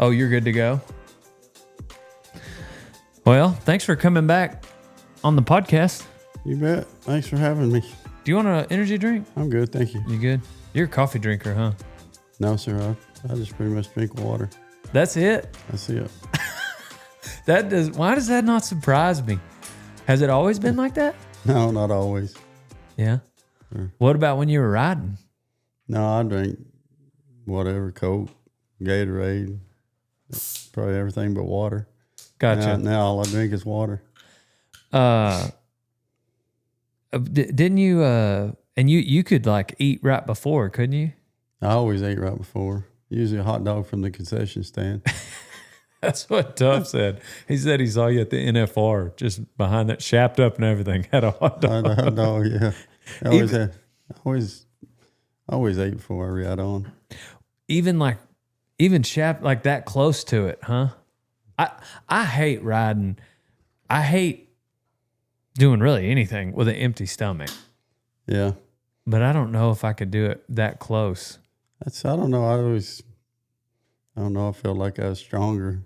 Oh, you're good to go? Well, thanks for coming back on the podcast. You bet. Thanks for having me. Do you want an energy drink? I'm good, thank you. You good? You're a coffee drinker, huh? No, sir. I just pretty much drink water. That's it? That's it. Why does that not surprise me? Has it always been like that? No, not always. Yeah. Sure. What about when you were riding? No, I drink whatever, Coke, Gatorade, probably everything but water. Gotcha. Now all I drink is water. Didn't you, and you could like eat right before, couldn't you? I always ate right before. Usually a hot dog from the concession stand. That's what Tuff said. He said he saw you at the NFR, just behind that, shapped up and everything, had a hot dog. A hot dog, yeah. I always ate before I ride on. Even shapped like that close to it, huh? I hate riding. I hate doing really anything with an empty stomach. Yeah. But I don't know if I could do it that close. I don't know. I felt like I was stronger.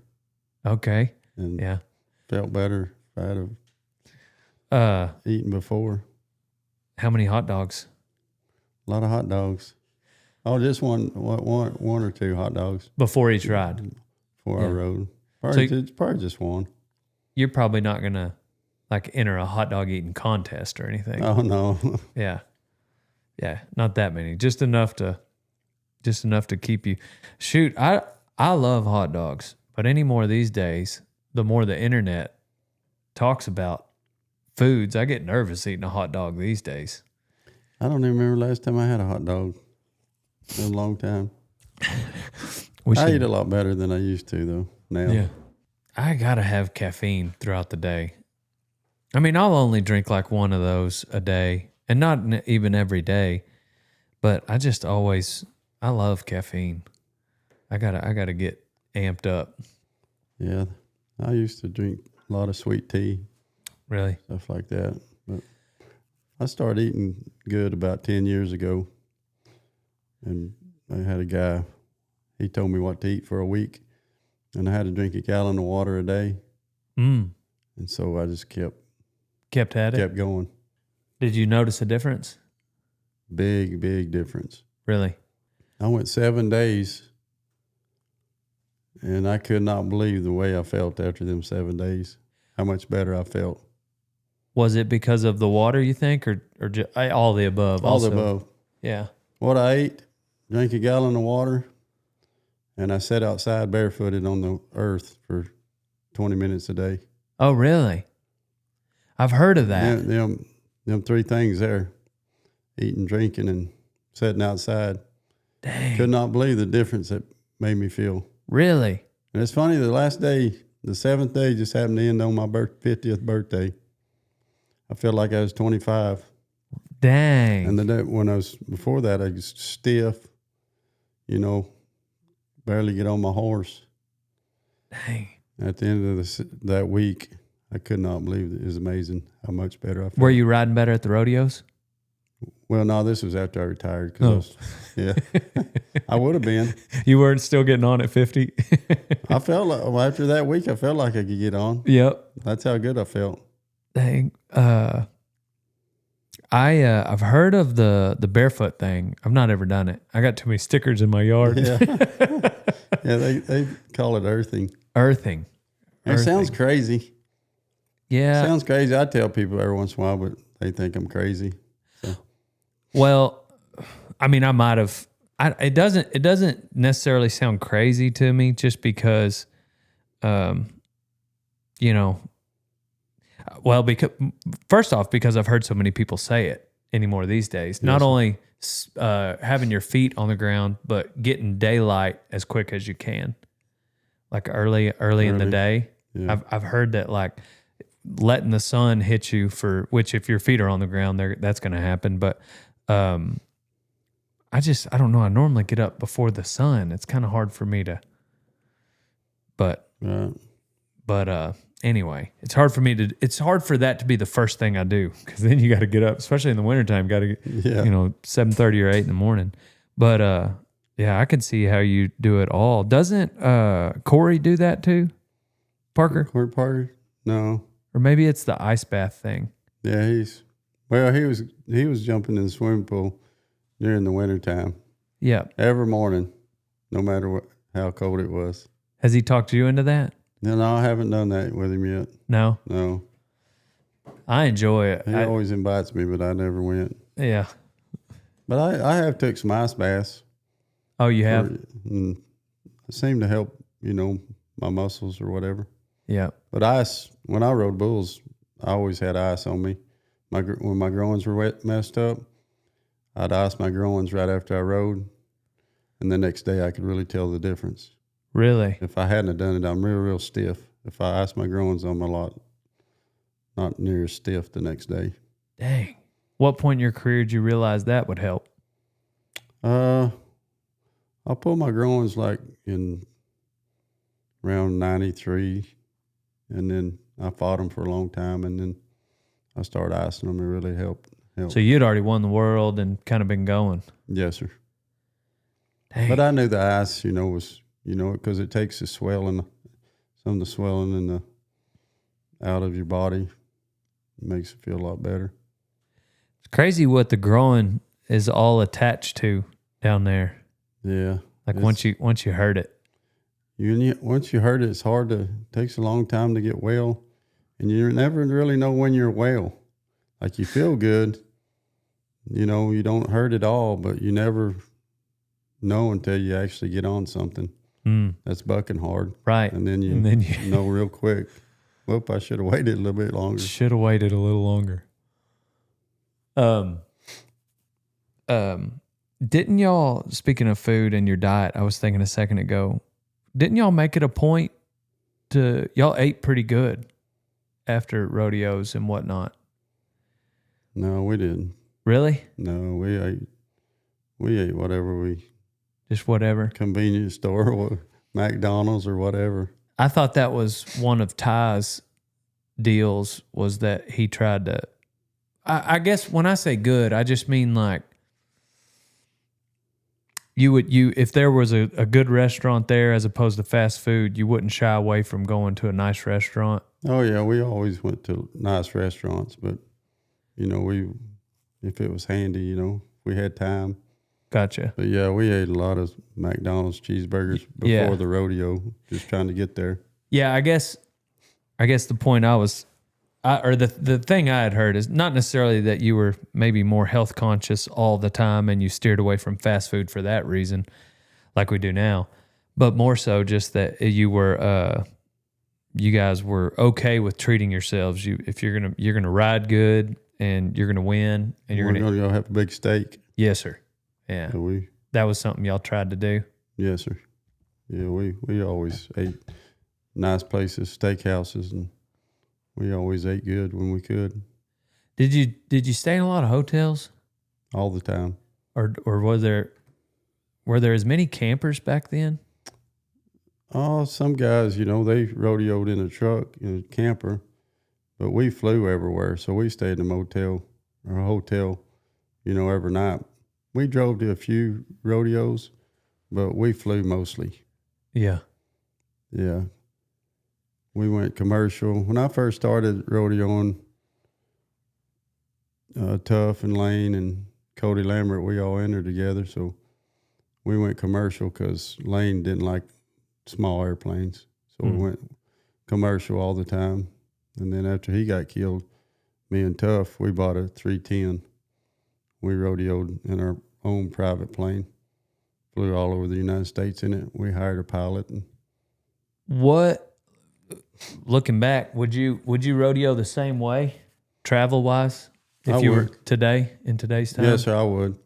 Okay. And yeah. Felt better if I had eaten before. How many hot dogs? A lot of hot dogs. Oh, just one or two hot dogs. Before each ride? Before I rode. Probably just one. You're probably not going to like enter a hot dog eating contest or anything. Oh, no. Yeah. Yeah, not that many. Just enough to keep you. Shoot, I love hot dogs, but any more these days, the more the internet talks about foods, I get nervous eating a hot dog these days. I don't even remember last time I had a hot dog. It's been a long time. I eat a lot better than I used to, though, now. Yeah. I got to have caffeine throughout the day. I mean, I'll only drink like one of those a day, and not even every day, but I love caffeine. I gotta get amped up. Yeah. I used to drink a lot of sweet tea. Really? Stuff like that. But I started eating good about 10 years ago. And I had a guy, he told me what to eat for a week. And I had to drink a gallon of water a day. Mm. And so I just kept at it? Kept going. Did you notice a difference? Big, big difference. Really? I went 7 days, and I could not believe the way I felt after them 7 days, how much better I felt. Was it because of the water, you think, or all the above? All the above. Yeah. What I ate, drank a gallon of water, and I sat outside barefooted on the earth for 20 minutes a day. Oh, really? I've heard of that. Them three things there, eating, drinking, and sitting outside. Dang. Could not believe the difference it made me feel. Really? And it's funny, the last day, the 7th day just happened to end on my 50th birthday. I felt like I was 25. Dang. And the day before that, I was stiff, barely get on my horse. Dang. At the end of that week, I could not believe it. It was amazing how much better I felt. Were you riding better at the rodeos? Well, no, this was after I retired. Yeah. I would have been. You weren't still getting on at 50? I felt like, after that week, I felt like I could get on. Yep. That's how good I felt. Dang. I've heard of the barefoot thing. I've not ever done it. I got too many stickers in my yard. Yeah. Yeah, they call it earthing. Earthing. It sounds crazy. Yeah. Sounds crazy. I tell people every once in a while, but they think I'm crazy. So. Well, I mean, I might have. It doesn't necessarily sound crazy to me, just because, well, because first off, because I've heard so many people say it anymore these days. Yes. Not only having your feet on the ground, but getting daylight as quick as you can, like early in the day. Yeah. I've heard that, like, letting the sun hit you, which if your feet are on the ground, that's going to happen. But I don't know. I normally get up before the sun. It's kind of hard for me to. But anyway, it's hard for that to be the first thing I do, because then you got to get up, especially in the wintertime. Got to get 7:30 or 8 in the morning. But Yeah, I can see how you do it all. Doesn't Corey do that too? Parker? Corey Parker? No. Or maybe it's the ice bath thing. Yeah, he was jumping in the swimming pool during the wintertime. Yeah. Every morning, no matter how cold it was. Has he talked you into that? No, I haven't done that with him yet. No? No. I enjoy it. He always invites me, but I never went. Yeah. But I have took some ice baths. Oh, you have? It seemed to help, my muscles or whatever. Yeah. But ice, when I rode bulls, I always had ice on me. When my groins were messed up, I'd ice my groins right after I rode. And the next day I could really tell the difference. Really? If I hadn't have done it, I'm real stiff. If I ice my groins, I'm not near as stiff the next day. Dang. What point in your career did you realize that would help? I pulled my groins like in around 93, and then I fought them for a long time, and then I started icing them. It really helped. So you'd already won the world and kind of been going. Yes, sir. Dang. But I knew the ice, was, because it takes the swelling, some of the swelling out of your body. It makes it feel a lot better. It's crazy what the groin is all attached to down there. Yeah. Like once you hurt it. Once you hurt it, it's hard to, it takes a long time to get well. And you never really know when you're well. Like you feel good, you don't hurt at all, but you never know until you actually get on something that's bucking hard. Right. And then you know real quick, whoop, I should have waited a little bit longer. Should have waited a little longer. Didn't y'all, speaking of food and your diet, I was thinking a second ago, didn't y'all make it a point y'all ate pretty good after rodeos and whatnot? No, we didn't. Really? No, we ate whatever just whatever. Convenience store or McDonald's or whatever. I thought that was one of Ty's deals, was that he tried to, I guess when I say good, I just mean like if there was a good restaurant there as opposed to fast food, you wouldn't shy away from going to a nice restaurant. Oh yeah, we always went to nice restaurants, but if it was handy, we had time. Gotcha. But yeah, we ate a lot of McDonald's cheeseburgers before the rodeo, just trying to get there. Yeah, I guess the point the thing I had heard is not necessarily that you were maybe more health conscious all the time and you steered away from fast food for that reason, like we do now, but more so just that you guys were okay with treating yourselves. If you're gonna ride good and you're gonna win and we're gonna go have a big steak. Yes, sir. Yeah, So that was something y'all tried to do. Yes, sir. Yeah, we always ate nice places, steakhouses, and we always ate good when we could. Did you stay in a lot of hotels? All the time. Or were there as many campers back then? Oh, some guys, they rodeoed in a truck, in a camper, but we flew everywhere. So we stayed in a motel or a hotel, every night. We drove to a few rodeos, but we flew mostly. Yeah. Yeah. We went commercial. When I first started rodeoing, Tuff and Lane and Cody Lambert, we all entered together. So we went commercial because Lane didn't like small airplanes. So we went commercial all the time. And then after he got killed, me and Tuff, we bought a 310. We rodeoed in our own private plane, flew all over the United States in it. We hired a pilot. Looking back, would you rodeo the same way, travel wise, if you were in today's time? Yes, sir, I would.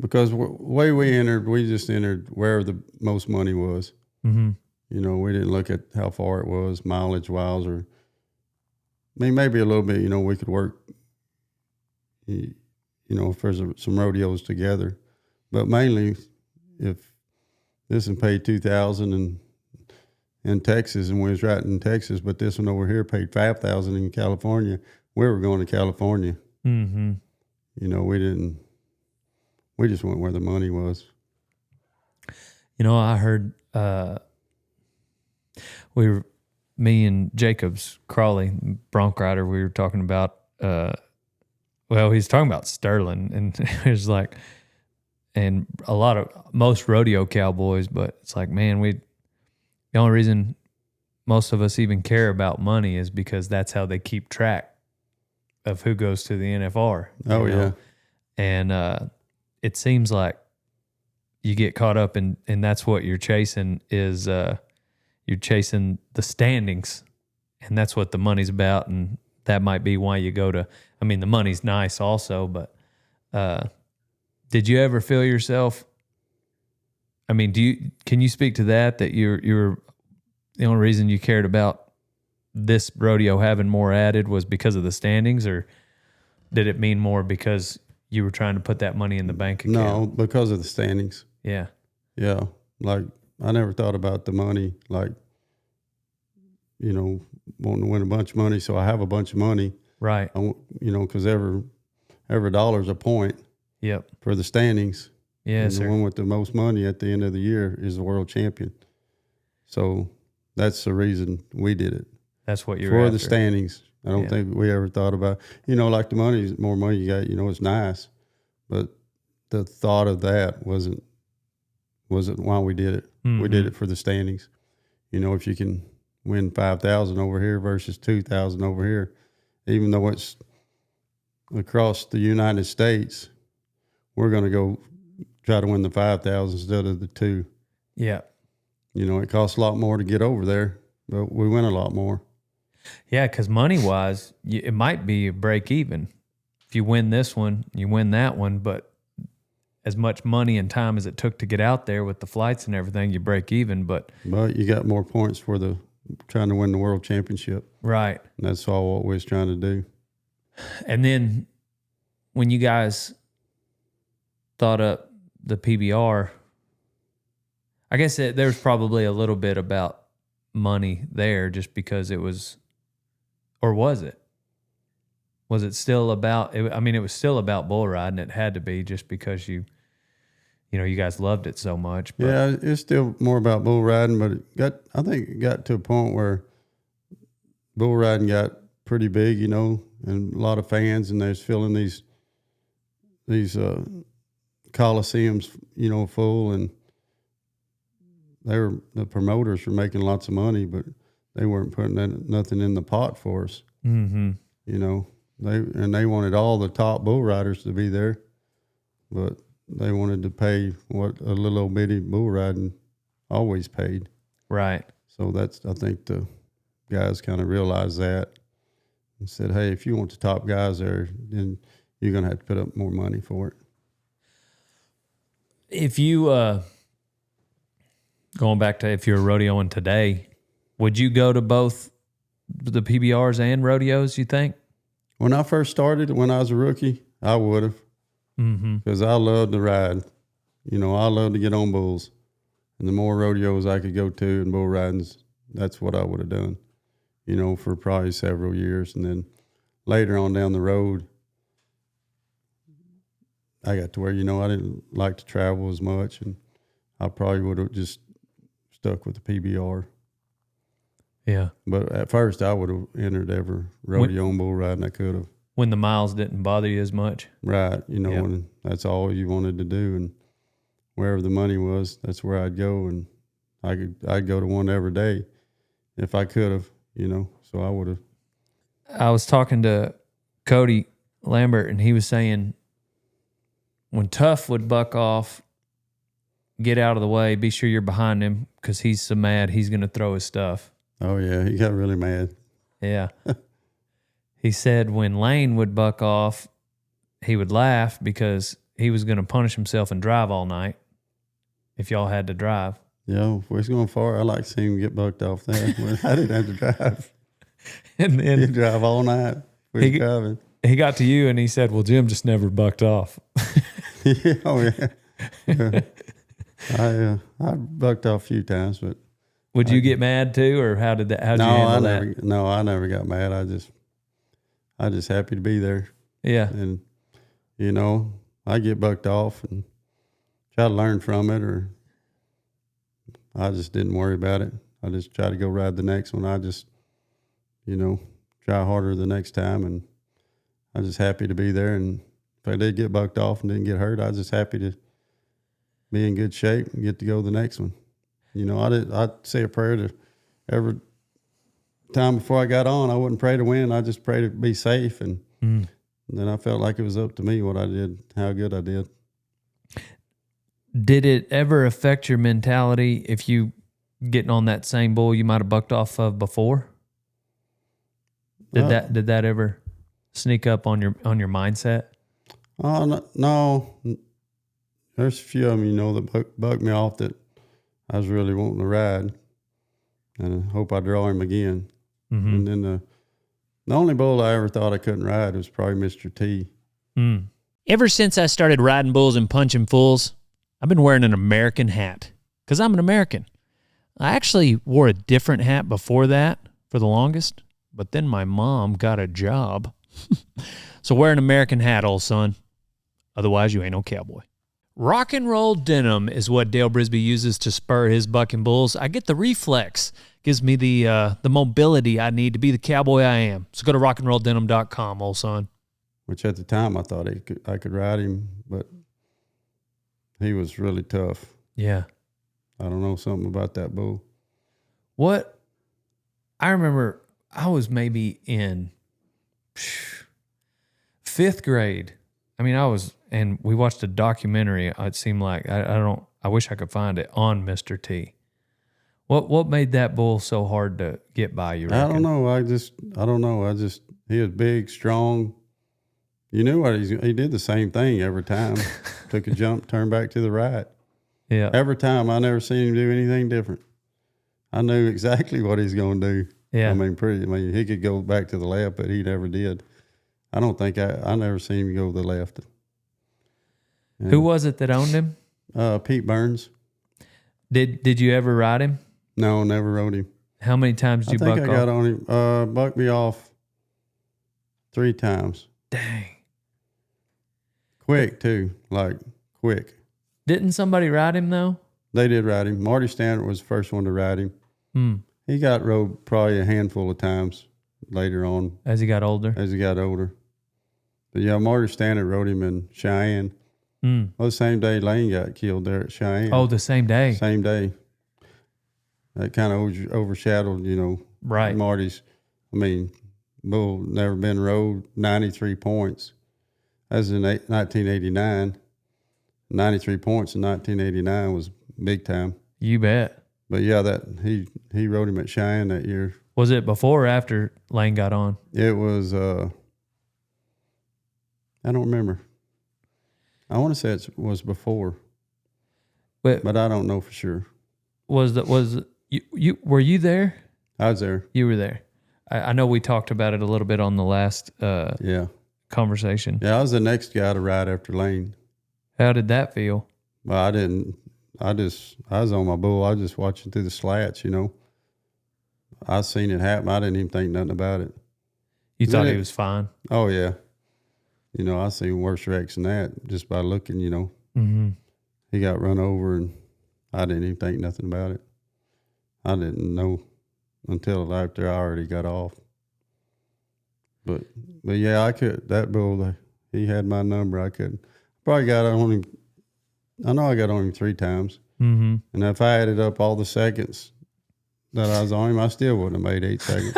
Because the way we entered, we just entered where the most money was. Mm-hmm. We didn't look at how far it was, mileage wise, or maybe a little bit. We could work. If there's some rodeos together, but mainly if this one paid $2,000 in Texas, and we was right in Texas, but this one over here paid $5,000 in California, we were going to California. Mm-hmm. We just went where the money was. I heard me and Jacobs Crawley, Bronc rider, we were talking about, he's talking about Sterling, and it was like, and most rodeo cowboys, but it's like, man, the only reason most of us even care about money is because that's how they keep track of who goes to the NFR. Oh, yeah. And it seems like you get caught up in, and that's what you're chasing is you're chasing the standings, and that's what the money's about. And that might be why you go to, I mean, the money's nice also, but did you ever feel yourself, I mean, can you speak to that you're the only reason you cared about this rodeo having more added was because of the standings, or did it mean more because you were trying to put that money in the bank account? No, because of the standings. Yeah. Yeah. Like, I never thought about the money, like, wanting to win a bunch of money. So I have a bunch of money. Right. Because every dollar's a point. Yep. For the standings. Yes, and the one with the most money at the end of the year is the world champion. So that's the reason we did it. That's what you're for after. The standings. I don't think we ever thought about, like the more money you got, it's nice, but the thought of that wasn't why we did it. Mm-hmm. We did it for the standings. If you can win 5,000 over here versus 2,000 over here, even though it's across the United States, we're going to go try to win the 5,000 instead of the 2. Yeah. It costs a lot more to get over there, but we win a lot more. Yeah, because money-wise, it might be a break even. If you win this one, you win that one, but as much money and time as it took to get out there with the flights and everything, you break even. But you got more points for trying to win the world championship. Right. And that's all what we was trying to do. And then when you guys thought up the PBR, I guess there was probably a little bit about money there just because it was, or was it? Was it still about, it was still about bull riding. It had to be just because you guys loved it so much. But. Yeah, it's still more about bull riding, but I think it got to a point where bull riding got pretty big, and a lot of fans, and they was filling these coliseums, full, and the promoters were making lots of money, but they weren't putting nothing in the pot for us. Mm-hmm. They wanted all the top bull riders to be there, but they wanted to pay what a little old bitty bull riding always paid. Right. So I think the guys kind of realized that and said, hey, if you want the top guys there, then you're going to have to put up more money for it. If you, going back to if you're rodeoing today, would you go to both the PBRs and rodeos, you think? When I first started, when I was a rookie, I would have. Because I love to ride. I love to get on bulls. And the more rodeos I could go to and bull ridings, that's what I would have done, for probably several years. And then later on down the road, I got to where, I didn't like to travel as much. And I probably would have just stuck with the PBR. Yeah. But at first, I would have entered every rodeo and bull riding I could have. When the miles didn't bother you as much? Right. When that's all you wanted to do. And wherever the money was, that's where I'd go. And I'd go to one every day if I could have, so I would have. I was talking to Cody Lambert, and he was saying when Tough would buck off, get out of the way, be sure you're behind him because he's so mad he's going to throw his stuff. Oh, yeah. He got really mad. Yeah. He said when Lane would buck off, he would laugh because he was going to punish himself and drive all night if y'all had to drive. Yeah, if we're going far, I like seeing him get bucked off there. I didn't have to drive. And then he'd drive all night. Driving. He got to you and he said, well, Jim just never bucked off. Yeah, oh, yeah. I bucked off a few times, but. Would you get mad too, or how'd you handle that? No, I never got mad. I just happy to be there. Yeah. And, I get bucked off and try to learn from it or I just didn't worry about it. I just tried to go ride the next one. I just, try harder the next time, and I was just happy to be there. And if I did get bucked off and didn't get hurt, I was just happy to be in good shape and get to go to the next one. I'd say a prayer to every time before I got on. I wouldn't pray to win. I just pray to be safe. And then I felt like it was up to me what I did, how good I did. Did it ever affect your mentality if you getting on that same bull you might have bucked off of before? Did that ever sneak up on your mindset? No. There's a few of them, that bucked me off that I was really wanting to ride, and I hope I draw him again. Mm-hmm. And then the only bull I ever thought I couldn't ride was probably Mr. T. Ever since I started riding bulls and punching fools, I've been wearing an American hat because I'm an American. I actually wore a different hat before that for the longest, but then my mom got a job. So wear an American hat, old son. Otherwise, you ain't no cowboy. Rock and roll denim is what Dale Brisby uses to spur his bucking bulls. I get the Reflex. Gives me the mobility I need to be the cowboy I am. So go to rockandrolldenim.com, old son. Which at the time I thought I could ride him, but he was really tough. Yeah. I don't know, something about that bull. What? I remember I was maybe in 5th grade. I mean, and we watched a documentary. It seemed like I wish I could find it on Mr. T. What made that bull so hard to get by? You reckon? I don't know. He was big, strong. You knew what he did the same thing every time. Took a jump, turned back to the right. Yeah. Every time. I never seen him do anything different. I knew exactly what he's going to do. Yeah. I mean, he could go back to the left, but he never did. I don't think I never seen him go to the left. Yeah. Who was it that owned him? Pete Burns. Did you ever ride him? No, never rode him. How many times did you buck off? I got on him. Bucked me off 3 times. Dang. Quick, too. Like, quick. Didn't somebody ride him, though? They did ride him. Marty Stannard was the first one to ride him. He got rode probably a handful of times later on. As he got older? As he got older. But, yeah, Marty Stannard rode him in Cheyenne. Well, the same day Lane got killed there at Cheyenne. Oh, the same day? Same day. That kind of overshadowed, right. Marty's. I mean, bull never been rode, 93 points. That was in 1989. 93 points in 1989 was big time. You bet. But yeah, he rode him at Cheyenne that year. Was it before or after Lane got on? It was, I don't remember. I want to say it was before, but I don't know for sure. Were you there? I was there. You were there. I know we talked about it a little bit on the last conversation. Yeah, I was the next guy to ride after Lane. How did that feel? Well, I didn't. I was on my bull. I was just watching through the slats, I seen it happen. I didn't even think nothing about it. You thought he was fine? Oh, yeah. I seen worse wrecks than that just by looking, Mm-hmm. He got run over and I didn't even think nothing about it. I didn't know until after I already got off. But yeah, I could. That bull, he had my number. I could. Probably got on him. I know I got on him 3 times. Mm-hmm. And if I added up all the seconds that I was on him, I still wouldn't have made 8 seconds.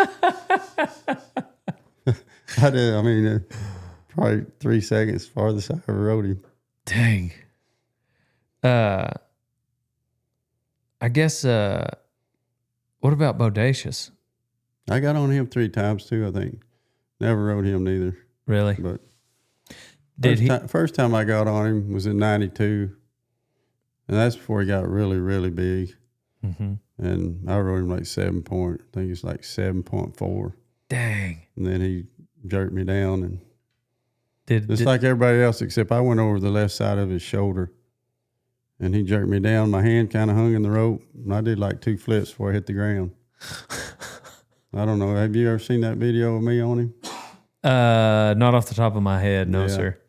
I did. I mean, probably 3 seconds farthest I ever rode him. Dang. I guess, what about Bodacious? I got on him 3 times too, I think. Never rode him neither. Really? But first time I got on him was in 92. And that's before he got really, really big. Mm-hmm. And I rode him like 7 point. I think it's like 7.4. Dang. And then he jerked me down and like everybody else, except I went over the left side of his shoulder. And he jerked me down. My hand kind of hung in the rope. And I did like 2 flips before I hit the ground. I don't know. Have you ever seen that video of me on him? Not off the top of my head. No, sir.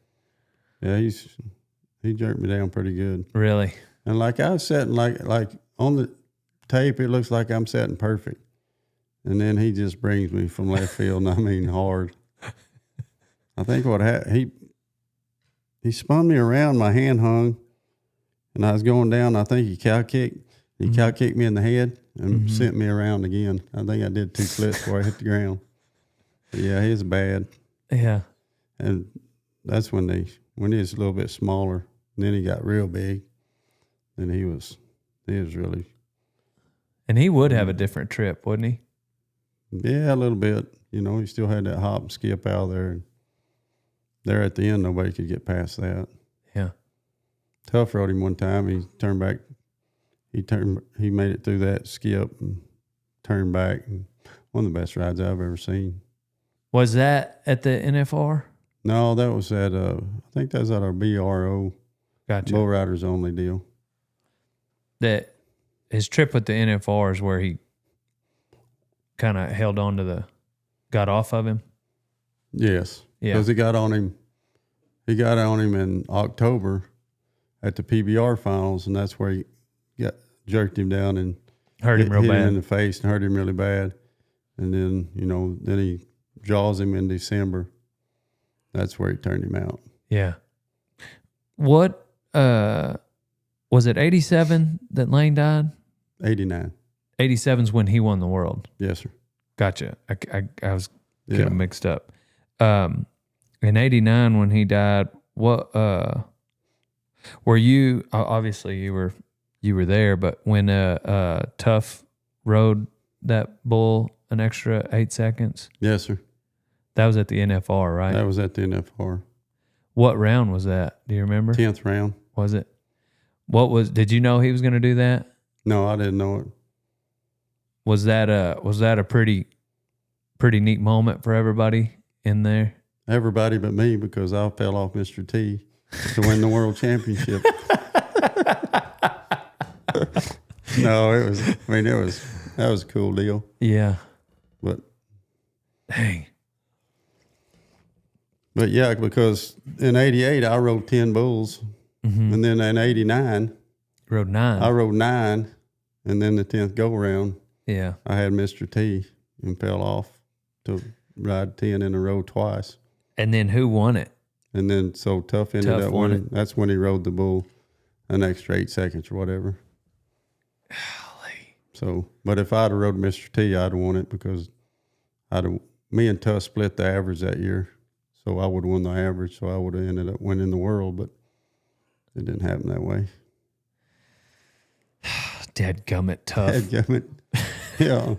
Yeah, he jerked me down pretty good. Really? And like I was sitting like on tape, it looks like I'm setting perfect. And then he just brings me from left field, and I mean hard. I think what happened, he spun me around, my hand hung, and I was going down. I think he cow kicked. He cow kicked me in the head and sent me around again. I think I did 2 flips before I hit the ground. But yeah, he was bad. Yeah. And that's when he was a little bit smaller. And then he got real big. And he was really. And he would have a different trip, wouldn't he? Yeah, a little bit. You know, he still had that hop and skip out there. And there at the end, nobody could get past that. Yeah. Tough rode him one time. He turned back. He made it through that skip and turned back. And one of the best rides I've ever seen. Was that at the NFR? No, that was at I think that was at our BRO. Gotcha. Bull Riders Only deal. That his trip with the NFR is where he kind of held on to got off of him. Yes. Yeah. Because he got on him in October at the PBR finals, and that's where he jerked him down and Hurt him real hit bad. him in the face and hurt him really bad. And then, then he draws him in December. That's where he turned him out. Yeah. What was it 87 that Lane died? 89. 87's when he won the world. Yes, sir. Gotcha. I was getting mixed up. In 89 when he died, what were you obviously you were there, but when Tough rode that bull an extra 8 seconds? Yes, sir. That was at the NFR, right? That was at the NFR. What round was that? Do you remember? 10th round. Was it? Did you know he was going to do that? No, I didn't know it. Was that a pretty neat moment for everybody in there? Everybody but me, because I fell off Mr. T to win the world championship. No, that was a cool deal. Yeah. But dang. But yeah, because in 88 I rode 10 bulls. And then in 89 Rode 9. I rode 9, and then the 10th go round Yeah. I had Mr. T and fell off to ride 10 in a row twice. And then who won it? And then so Tough ended Tough up won winning. That's when he rode the bull an extra 8 seconds or whatever. Golly. So, but if I'd have rode Mr. T, I'd have won it because me and Tough split the average that year. So I would have won the average. So I would have ended up winning the world, but it didn't happen that way. Dadgummit Tough. Dadgummit. Yeah.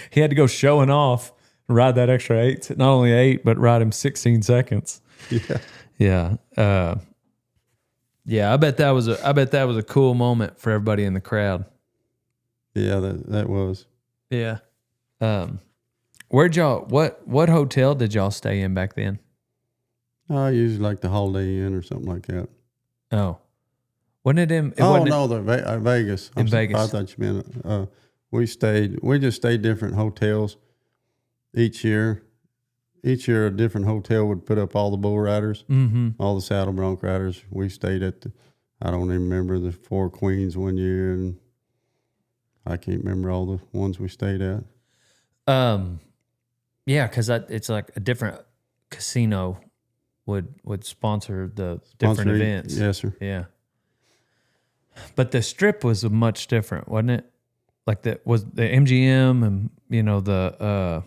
He had to go showing off, ride that extra 8, not only 8, but ride him 16 seconds. Yeah. Yeah. Yeah, I bet that was a cool moment for everybody in the crowd. Yeah, that was. Yeah. What hotel did y'all stay in back then? I usually like the Holiday Inn or something like that. Oh. Wasn't it in Vegas. In Vegas. I thought you meant we just stayed different hotels each year. Each year a different hotel would put up all the bull riders, all the saddle bronc riders. We stayed at I don't even remember, the Four Queens one year, and I can't remember all the ones we stayed at. Yeah, because it's like a different casino would sponsor the different events. Yes, sir. Yeah. But the strip was much different, wasn't it? Like was the MGM and the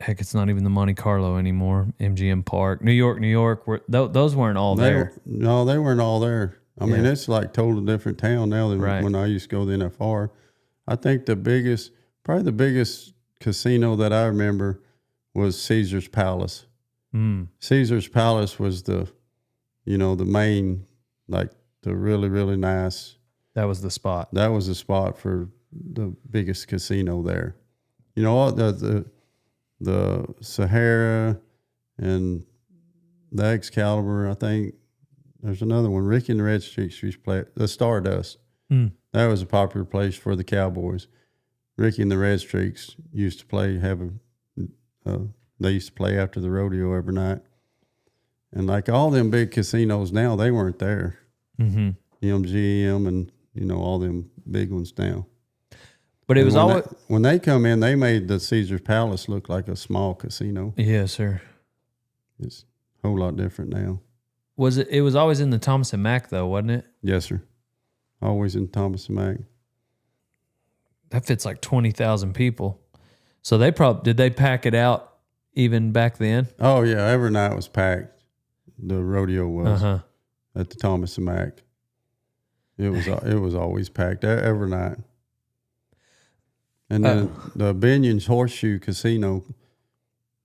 heck, it's not even the Monte Carlo anymore. MGM Park, New York. Those weren't all there. No, they weren't all there. I mean, it's like total different town now than when I used to go to the NFR. I think probably the biggest casino that I remember was Caesar's Palace. Caesar's Palace was the main, like the really, really nice. That was the spot. That was the spot for the biggest casino there. You know, the Sahara and the Excalibur, I think. There's another one. Ricky and the Red Streaks used to play the Stardust. That was a popular place for the Cowboys. Ricky and the Red Streaks used to play. They used to play after the rodeo every night. And like all them big casinos now, they weren't there. MGM and all them big ones now. But it was always when they come in, they made the Caesar's Palace look like a small casino. yes, sir. It's a whole lot different now. Was it? It was always in the Thomas and Mack though, wasn't it? Yes, sir. Always in Thomas and Mack. That fits like 20,000 people. So they did they pack it out even back then? Oh yeah, every night was packed. The rodeo was at the Thomas and Mack. It was always packed every night. And then the Binion's Horseshoe Casino,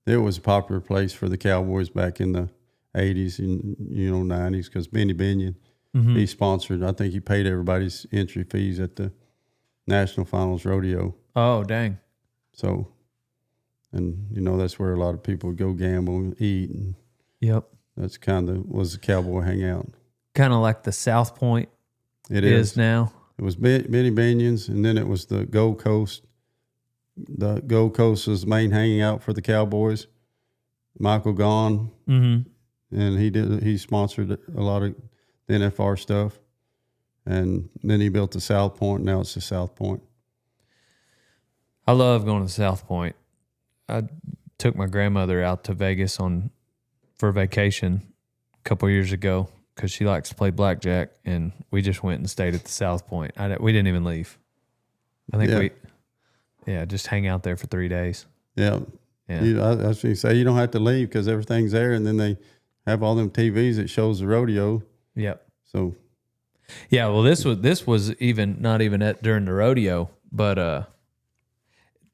it was a popular place for the Cowboys back in the 80s and 90s because Benny Binion, he sponsored. I think he paid everybody's entry fees at the National Finals Rodeo. Oh, dang. So, and that's where a lot of people would go gamble and eat, and yep, that's was the cowboy hangout. Kind of like the South Point. It is now. It was Benny Binion's, and then it was the Gold Coast. The Gold Coast was the main hanging out for the Cowboys. Michael Gaughan, and he sponsored a lot of the NFR stuff, and then he built the South Point. Now it's the South Point. I love going to South Point. I took my grandmother out to Vegas for vacation a couple years ago because she likes to play blackjack, and we just went and stayed at the South Point. We didn't even leave. I think just hang out there for 3 days. Yeah. I was going to say, you don't have to leave because everything's there, and then they have all them TVs that shows the rodeo. Yep. So, yeah. Well, this was even not even during the rodeo, but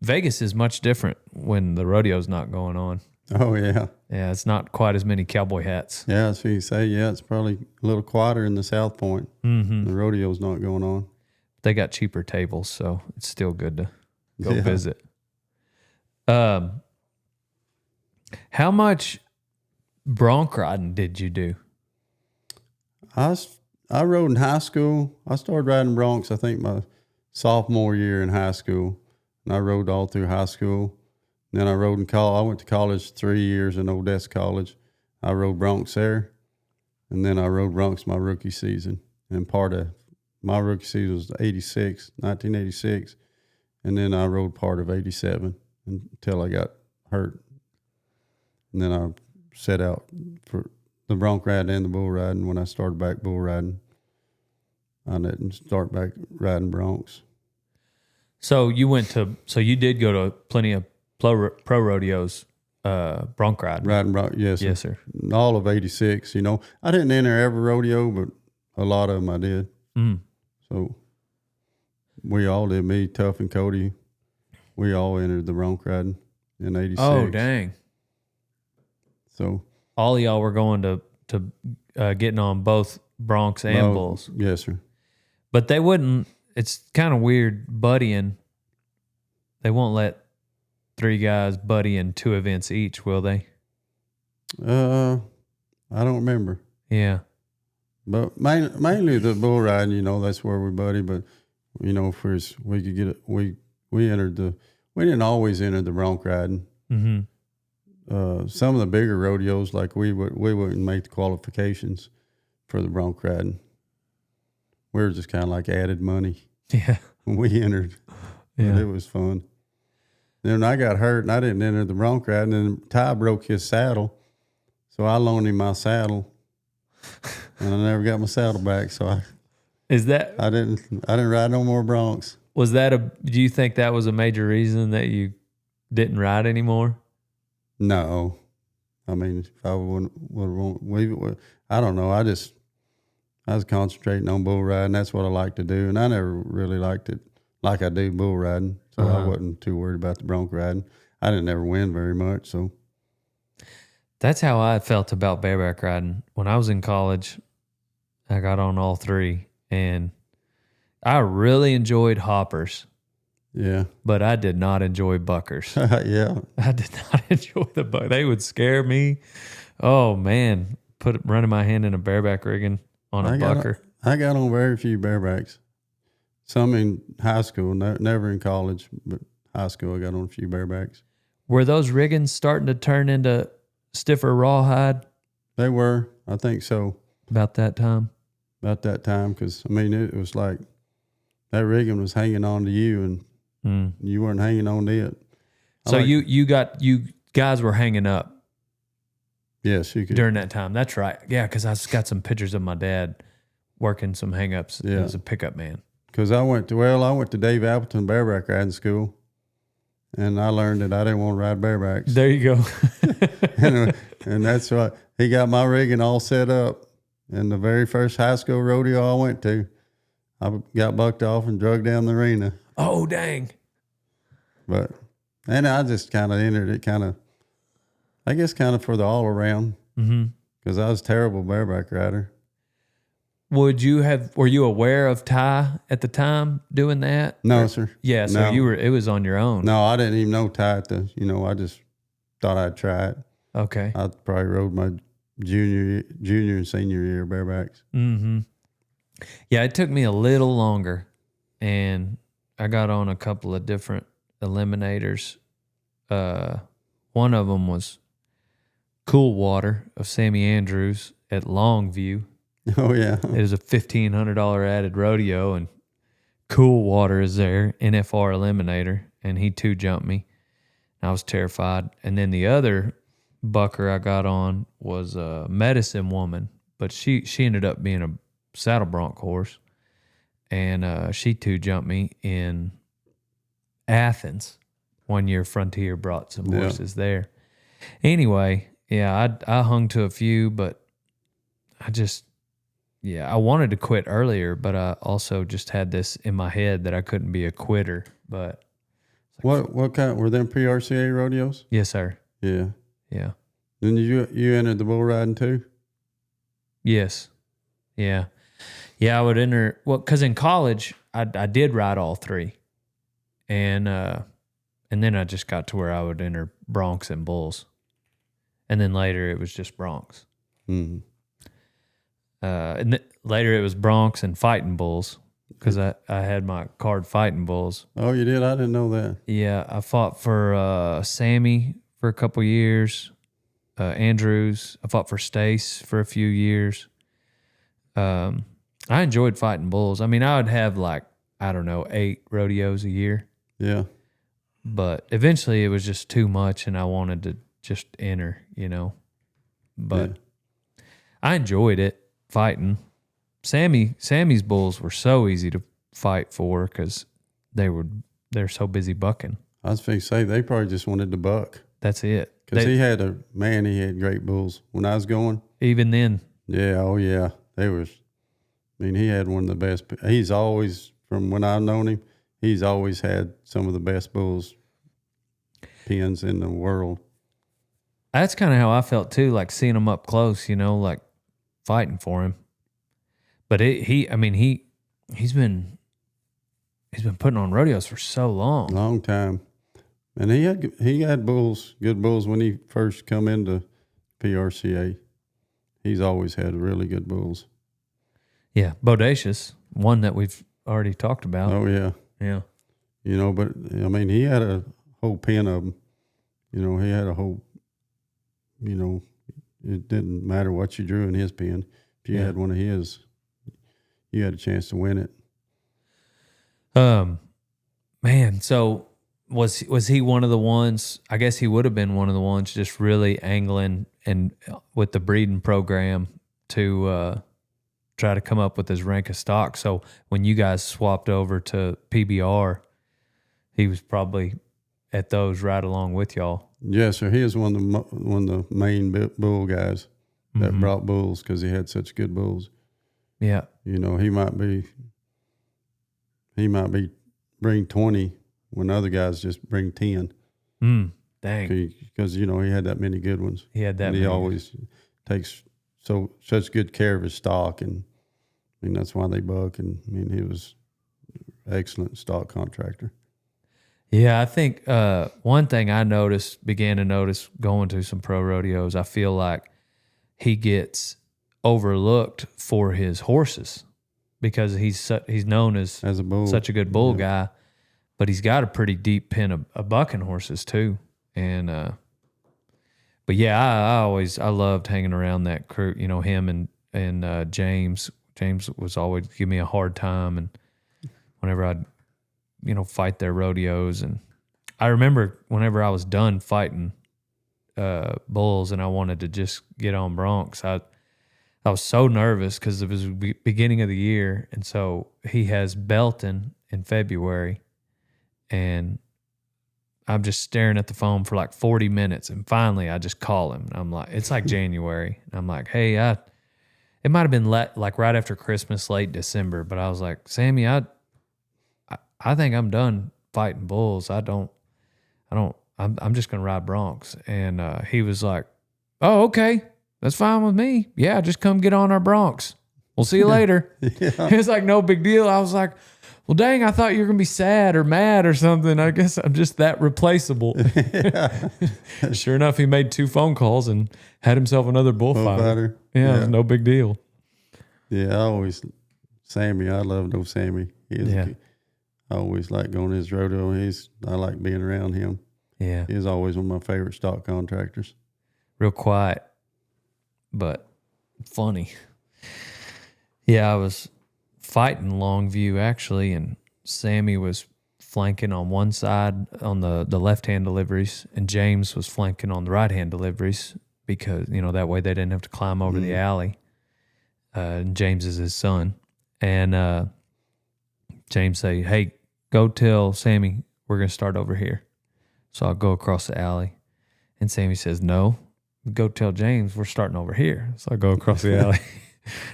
Vegas is much different when the rodeo's not going on. Oh yeah. Yeah, it's not quite as many cowboy hats. Yeah, that's what you say. Yeah, it's probably a little quieter in the South Point. The rodeo's not going on. They got cheaper tables, so it's still good to go visit. How much bronc riding did you do? I rode in high school. I started riding broncs, I think, my sophomore year in high school. And I rode all through high school. And then I rode in college. I went to college 3 years in Odessa College. I rode broncs there. And then I rode broncs my rookie season. And part of my rookie season was 1986. And then I rode part of 87 until I got hurt. And then I set out for the bronc riding and the bull riding. When I started back bull riding, I didn't start back riding broncs. So you did go to plenty of pro rodeos, bronc riding. Riding bronc, yes, yes, sir. All of 86, I didn't enter every rodeo, but a lot of them I did. So we all did. Me, Tuff, and Cody, we all entered the bronc riding in 86. Oh, dang. So all of y'all were going to getting on both broncs and bulls. Yes, sir. But they wouldn't. It's kind of weird buddying. They won't let 3 guys buddy in 2 events each, will they? I don't remember. Yeah. But mainly the bull riding, that's where we buddy. But first we could get it. We entered we didn't always enter the bronc riding. Some of the bigger rodeos, like we wouldn't make the qualifications for the bronc riding. We were just kind of like added money. Yeah. We entered. Yeah. But it was fun. Then I got hurt and I didn't enter the bronc riding, and Ty broke his saddle. So I loaned him my saddle. And I never got my saddle back. So I didn't ride no more broncs. Do you think that was a major reason that you didn't ride anymore? No. I mean, if I would I don't know. I was concentrating on bull riding. That's what I like to do. And I never really liked it like I do bull riding. So I wasn't too worried about the bronc riding. I didn't ever win very much. So that's how I felt about bareback riding. When I was in college, I got on all 3, and I really enjoyed hoppers. Yeah. But I did not enjoy buckers. Yeah. I did not enjoy the buck. They would scare me. Oh, man. Running my hand in a bareback rigging on a bucker. I got on very few barebacks. Some in high school, never in college, but high school I got on a few barebacks. Were those riggings starting to turn into stiffer rawhide? They were. I think so. About that time? About that time, because, it was like that rigging was hanging on to you, and You weren't hanging on to it. So you guys were hanging up. Yes, you could. During that time. That's right. Yeah, because I got some pictures of my dad working some hang-ups as a pickup man. Because I went to Dave Appleton bareback riding school, and I learned that I didn't want to ride barebacks. There you go. and that's why he got my rigging all set up. And the very first high school rodeo I went to, I got bucked off and drugged down the arena. Oh, dang. And I just kind of entered it I guess for the all around. Because I was a terrible bareback rider. Were you aware of Ty at the time doing that? No, sir. Yeah, so it was on your own. No, I didn't even know Ty I just thought I'd try it. Okay. I probably rode my junior and senior year barebacks. Mm-hmm. Yeah, it took me a little longer, and I got on a couple of different eliminators. One of them was Cool Water of Sammy Andrews at Longview. Oh, yeah. It was a $1,500 added rodeo, and Cool Water is there, NFR eliminator, and he two jumped me. I was terrified. And then the other bucker I got on was a Medicine Woman, but she ended up being a saddle bronc horse, and she two jumped me in Athens. One year Frontier brought some horses there. Anyway, yeah, I hung to a few, but I wanted to quit earlier, but I also just had this in my head that I couldn't be a quitter. But what kind were them PRCA rodeos? Yes, sir. Yeah. Yeah. Then you entered the bull riding too? Yes. Yeah. Yeah, I would enter because in college I did ride all three, and then I just got to where I would enter broncs and bulls, and then later it was just broncs. Mm-hmm. And later it was broncs and fighting bulls because I had my card fighting bulls. Oh, you did? I didn't know that. Yeah, I fought for Sammy for a couple years, Andrews. I fought for Stace for a few years. I enjoyed fighting bulls. I mean, I would have 8 rodeos a year. Yeah. But eventually it was just too much and I wanted to just enter, But I enjoyed it. Fighting. Sammy's bulls were so easy to fight for because they're so busy bucking. I was going to say, they probably just wanted to buck. That's it. Because he had great bulls. When I was going. Even then. Yeah, oh yeah. He had one of the best. He's always, from when I've known him, he's always had some of the best bulls pens in the world. That's kind of how I felt too, like seeing him up close, fighting for him. But he's been putting on rodeos for so long time, and he had bulls, good bulls when he first come into PRCA. He's always had really good bulls. Yeah, Bodacious, one that we've already talked about. Oh yeah. But he had a whole pen of them. He had a whole. It didn't matter what you drew in his pen. If you had one of his, you had a chance to win it. Man, so was he one of the ones? I guess he would have been one of the ones just really angling and with the breeding program to try to come up with his rank of stock. So when you guys swapped over to PBR, he was probably at those right along with y'all. Yes, sir. He is one of the main bull guys that brought bulls because he had such good bulls. Yeah. He might be bring 20 when other guys just bring 10. Dang. Because, he had that many good ones. He had that and many. He always takes such good care of his stock. And, that's why they buck. And, he was an excellent stock contractor. Yeah, I think one thing I began to notice going to some pro rodeos, I feel like he gets overlooked for his horses because he's known as a bull. Such a good bull guy, but he's got a pretty deep pen of bucking horses too. And but yeah, I loved hanging around that crew. Him and James. James was always give me a hard time, and whenever I'd fight their rodeos. And I remember whenever I was done fighting bulls and I wanted to just get on Broncs, I was so nervous because it was the beginning of the year. And so he has Belton in February, and I'm just staring at the phone for like 40 minutes. And finally I just call him. And I'm like, it's like January. And I'm like, hey, it might have been like right after Christmas, late December, but I was like, Sammy, I think I'm done fighting bulls. I'm just going to ride Broncs. And he was like, oh, okay. That's fine with me. Yeah, just come get on our Broncs. We'll see you later. It was like no big deal. I was like, well, dang, I thought you were going to be sad or mad or something. I guess I'm just that replaceable. Sure enough, he made 2 phone calls and had himself another bullfighter. Yeah, it was no big deal. Yeah, Sammy, I love no Sammy. I always like going to his rodeo. I like being around him. Yeah. He's always one of my favorite stock contractors. Real quiet, but funny. Yeah, I was fighting Longview actually, and Sammy was flanking on one side on the left-hand deliveries, and James was flanking on the right-hand deliveries because, that way they didn't have to climb over the alley. And James is his son. And James say, hey, go tell Sammy we're going to start over here. So I'll go across the alley. And Sammy says, no, go tell James we're starting over here. So I go across the alley.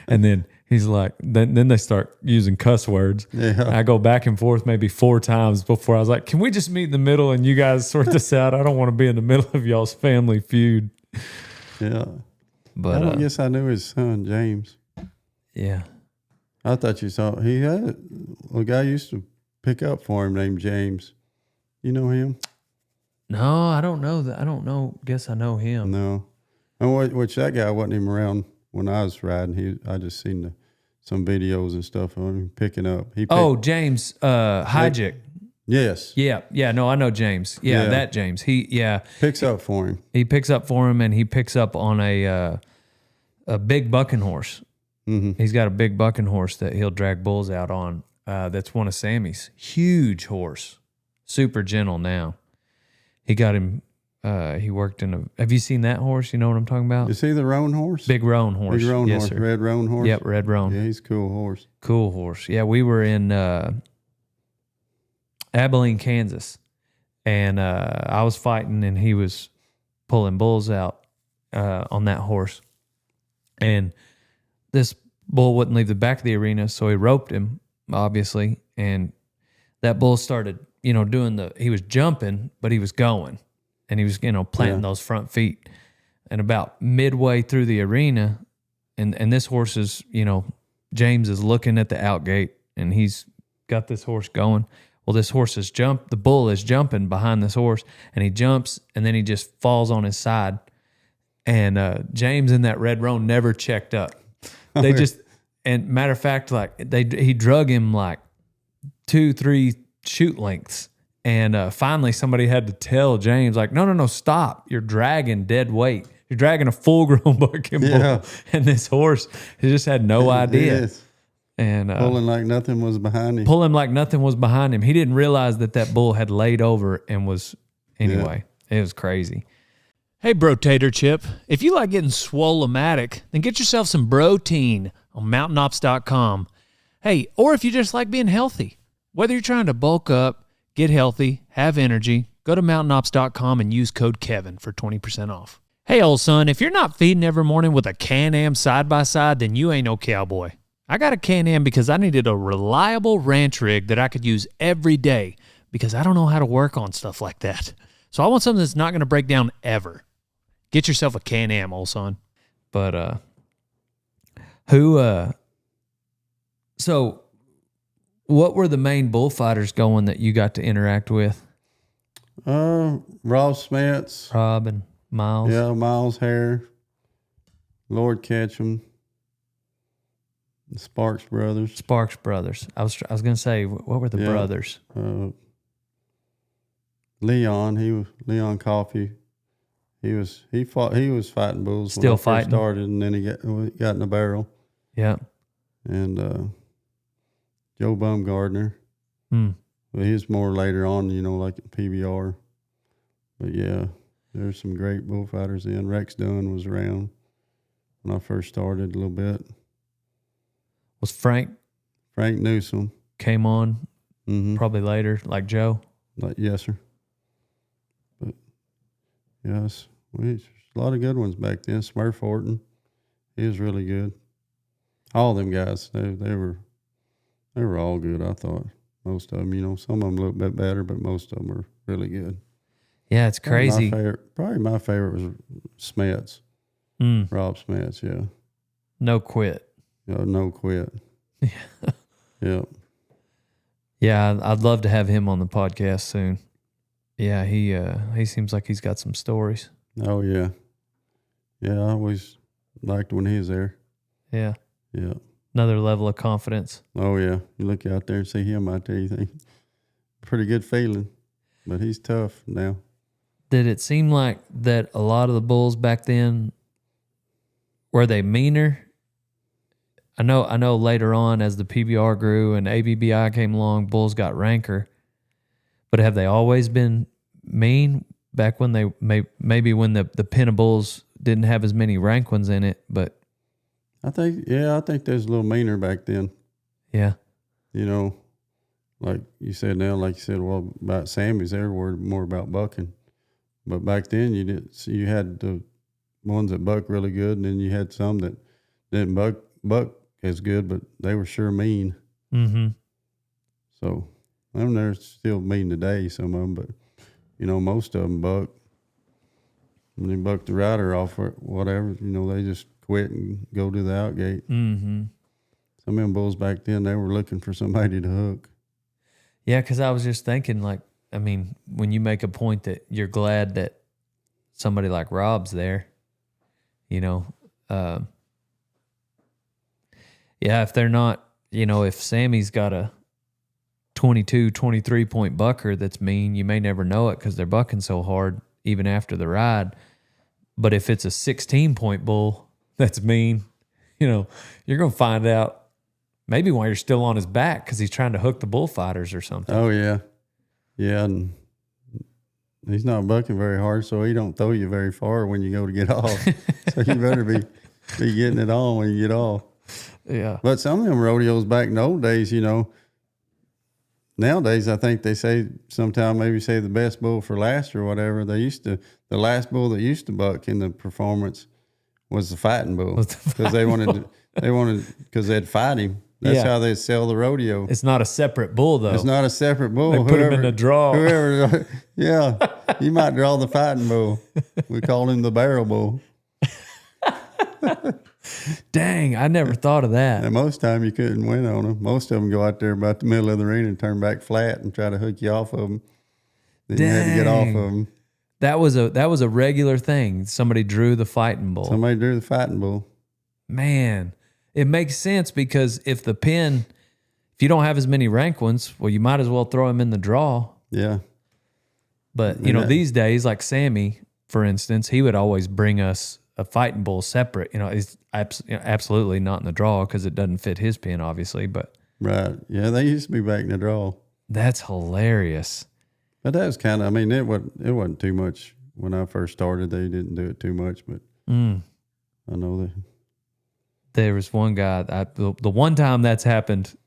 And then he's like, then they start using cuss words. Yeah. I go back and forth maybe 4 times before I was like, can we just meet in the middle and you guys sort this out? I don't want to be in the middle of y'all's family feud. Yeah. But I guess I knew his son, James. Yeah. I thought you saw, he had a guy used to pick up for him named James. You know him? No, I don't know that. I don't know. Guess I know him. No. And which that guy wasn't even around when I was riding. I just seen some videos and stuff of him picking up. James Hijic. Yes. Yeah. No, I know James. Yeah, that James. Picks up for him. He picks up for him, and he picks up on a big bucking horse. Mm-hmm. He's got a big bucking horse that he'll drag bulls out on. That's one of Sammy's. Huge horse. Super gentle now. He got him. He worked in have you seen that horse? You know what I'm talking about? Is he the roan horse? Big roan horse. Big roan yes, horse. Sir. Red roan horse? Yep, red roan. Yeah, he's a cool horse. Cool horse. Yeah, we were in Abilene, Kansas, and I was fighting, and he was pulling bulls out on that horse. And this bull wouldn't leave the back of the arena, so he roped him, obviously, and that bull started, he was jumping, but he was going. And he was, planting those front feet. And about midway through the arena, and this horse is, James is looking at the outgate, and he's got this horse going. Well, this horse the bull is jumping behind this horse, and he jumps, and then he just falls on his side. And James in that red roan never checked up. They and matter of fact, he drug him like 2-3 shoot lengths. And finally, somebody had to tell James, like, no, stop. You're dragging dead weight. You're dragging a full-grown bucking bull. And this horse, he just had no idea. Yes. And pulling like nothing was behind him. He didn't realize that bull had laid over and was, anyway, It was crazy. Hey, Bro-Tater Chip, if you like getting swole-o-matic, then get yourself some Protein on MountainOps.com. Hey, or if you just like being healthy, whether you're trying to bulk up, get healthy, have energy, go to MountainOps.com and use code Kevin for 20% off. Hey, old son, if you're not feeding every morning with a Can-Am side-by-side, then you ain't no cowboy. I got a Can-Am because I needed a reliable ranch rig that I could use every day because I don't know how to work on stuff like that. So I want something that's not going to break down ever. Get yourself a Can-Am, old son. But so what were the main bullfighters going that you got to interact with? Ross Smets. Rob and Miles. Yeah, Miles Hare. Lord Ketchum. The Sparks brothers. I was going to say, what were the brothers? Leon. Leon Coffey. He was fighting bulls. Still when I fighting. First started, and then he got in the barrel. Yeah. And Joe Bumgardner. But he's more later on, like at PBR. But yeah, there's some great bullfighters in. Rex Dunn was around when I first started a little bit. Was Frank Newsom came on probably later, like Joe? Yes, sir. But yes, there's a lot of good ones back then. Smurf Horton, he was really good. All them guys, they were all good. I thought most of them, some of them a little bit better, but most of them were really good. Yeah, it's crazy. Probably my favorite was Smets. Rob Smets, yeah. No quit. No quit. Yeah. Yeah, I'd love to have him on the podcast soon. Yeah, he seems like he's got some stories. Oh yeah. Yeah, I always liked when he was there. Yeah. Yeah. Another level of confidence. Oh yeah. You look out there and see him out there, you think pretty good feeling. But he's tough now. Did it seem like that a lot of the bulls back then, were they meaner? I know later on as the PBR grew and ABBI came along, bulls got ranker. But have they always been mean back when they maybe when the pen of bulls didn't have as many rank ones in it? But I think there's a little meaner back then. Yeah. Like you said, well, about Sammy's, they were more about bucking. But back then you had the ones that buck really good, and then you had some that didn't buck as good, but they were sure mean. Mm-hmm. So they're still mean today, some of them, but most of them buck. When they buck the rider off or whatever, they just quit and go to the outgate. Mm-hmm. Some of them bulls back then, they were looking for somebody to hook. Yeah, because I was just thinking, when you make a point that you're glad that somebody like Rob's there, yeah, if they're not, if Sammy's got a 22, 23 point bucker that's mean, you may never know it because they're bucking so hard even after the ride. But if it's a 16 point bull that's mean, you're going to find out maybe while you're still on his back because he's trying to hook the bullfighters or something. Oh, yeah. Yeah, and he's not bucking very hard, so he don't throw you very far when you go to get off. So you better be getting it on when you get off. Yeah. But some of them rodeos back in the old days, nowadays I think they say the best bull for last or whatever. The last bull that used to buck in the performance was the fighting bull because because they'd fight him. That's how they sell the rodeo. It's not a separate bull, though. It's not a separate bull. They put him in the draw. Yeah, you might draw the fighting bull. We call him the barrel bull. Dang, I never thought of that. And most time you couldn't win on them. Most of them go out there about the middle of the arena and turn back flat and try to hook you off of them. Then you had to get off of them. That was a regular thing. Somebody drew the fighting bull. Somebody drew the fighting bull. Man, it makes sense because if you don't have as many rank ones, well, you might as well throw him in the draw. Yeah. But, these days, like Sammy, for instance, he would always bring us a fighting bull separate. He's absolutely not in the draw because it doesn't fit his pin, obviously. But right. Yeah, they used to be back in the draw. That's hilarious. But that was kind of, it wasn't too much when I first started. They didn't do it too much, but I know that. There was one guy, the one time that's happened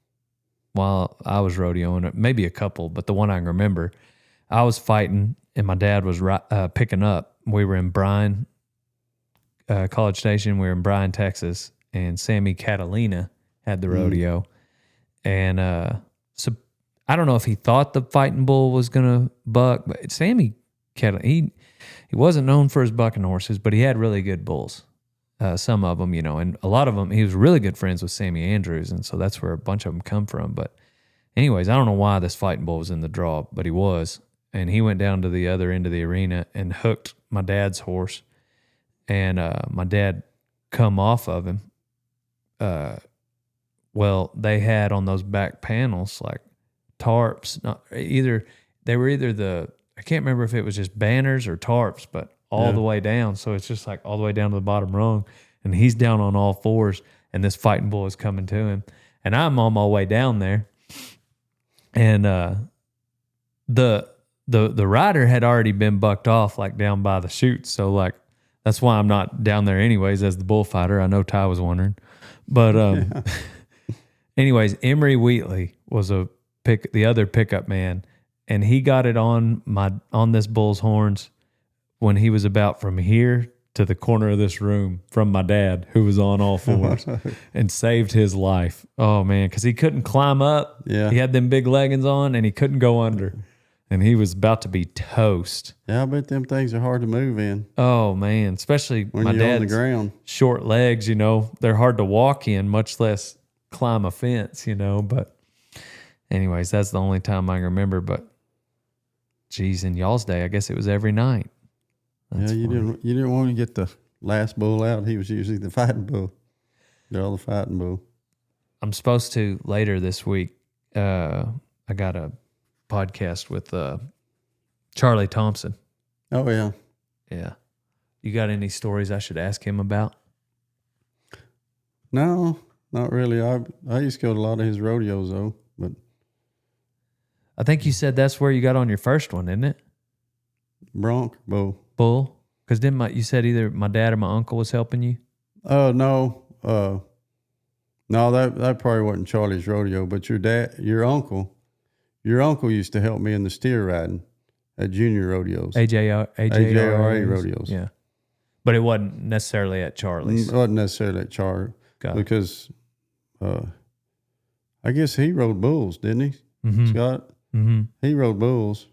while I was rodeoing, maybe a couple, but the one I can remember, I was fighting and my dad was picking up. We were in Bryan, College Station. We were in Bryan, Texas, and Sammy Catalina had the rodeo. And so I don't know if he thought the fighting bull was going to buck, but Sammy Catalina, he wasn't known for his bucking horses, but he had really good bulls. Some of them, and a lot of them, he was really good friends with Sammy Andrews, and so that's where a bunch of them come from. But anyways, I don't know why this fighting bull was in the draw, but he was. And he went down to the other end of the arena and hooked my dad's horse. And my dad come off of him. Well, they had on those back panels like tarps. They were either I can't remember if it was just banners or tarps, but all the way down. So it's just like all the way down to the bottom rung. And he's down on all fours, and this fighting bull is coming to him. And I'm on my way down there. And the rider had already been bucked off like down by the chutes. So like that's why I'm not down there anyways as the bullfighter. I know Ty was wondering. But anyways, Emery Wheatley was the other pickup man, and he got it on this bull's horns when he was about from here to the corner of this room from my dad, who was on all fours and saved his life. Oh man, because he couldn't climb up. Yeah. He had them big leggings on and he couldn't go under. And he was about to be toast. Yeah, I bet them things are hard to move in. Oh man, especially when my you're on the dad's ground. Short legs, they're hard to walk in, much less climb a fence, But anyways, that's the only time I can remember. But geez, in y'all's day, I guess it was every night. That's you funny. didn't want to get the last bull out. He was usually the fighting bull. They're all the fighting bull. I'm supposed to later this week. I got a podcast with Charlie Thompson. Oh yeah. Yeah. You got any stories I should ask him about? No, not really. I used to go to a lot of his rodeos though, but I think you said that's where you got on your first one, isn't it? Bronc bull. Bull? Because you said either my dad or my uncle was helping you? No. No, that probably wasn't Charlie's rodeo, but your uncle used to help me in the steer riding at junior rodeos. AJRA rodeos. Yeah. But it wasn't necessarily at Charlie's. It wasn't necessarily at Charlie. Because I guess he rode bulls, didn't he, Scott? Mm-hmm. He rode bulls.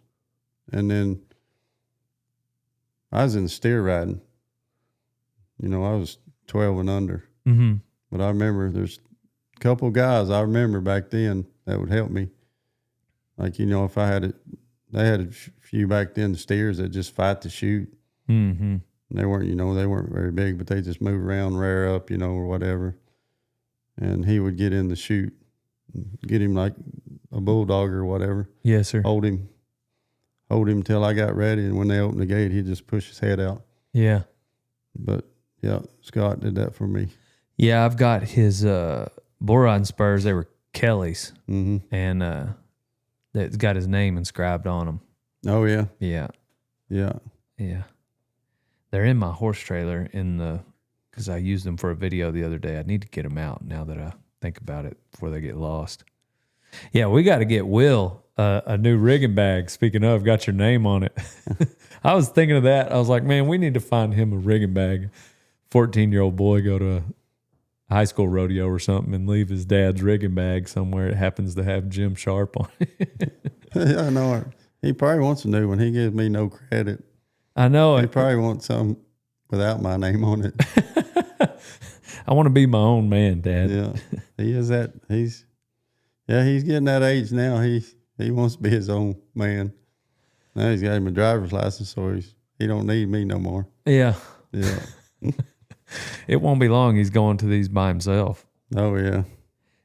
And then I was in the steer riding. I was 12 and under. Mm-hmm. But I remember there's a couple guys I remember back then that would help me. Like, if I had they had a few back then, the steers that just fight to shoot. Mm-hmm. They weren't very big, but they just move around, rear up, or whatever. And he would get in the chute, get him like a bulldog or whatever. Yes, sir. Hold him till I got ready. And when they opened the gate, he'd just push his head out. Yeah. But yeah, Scott did that for me. Yeah, I've got his Boron spurs. They were Kelly's. Mm-hmm. And that's got his name inscribed on them. Oh, yeah. Yeah. Yeah. Yeah. They're in my horse trailer because I used them for a video the other day. I need to get them out now that I think about it before they get lost. Yeah, we got to get Will a new rigging bag. Speaking of, got your name on it. I was thinking of that. I was like, man, we need to find him a rigging bag. 14-year-old boy go to a high school rodeo or something and leave his dad's rigging bag somewhere. It happens to have Jim Sharp on it. Yeah, I know. He probably wants a new one. He gives me no credit. I know He it. probably wants some without my name on it. I want to be my own man, Dad. Yeah, he is that. He's getting that age now. He wants to be his own man. Now he's got him a driver's license, so he don't need me no more. Yeah. Yeah. It won't be long. He's going to these by himself. Oh yeah.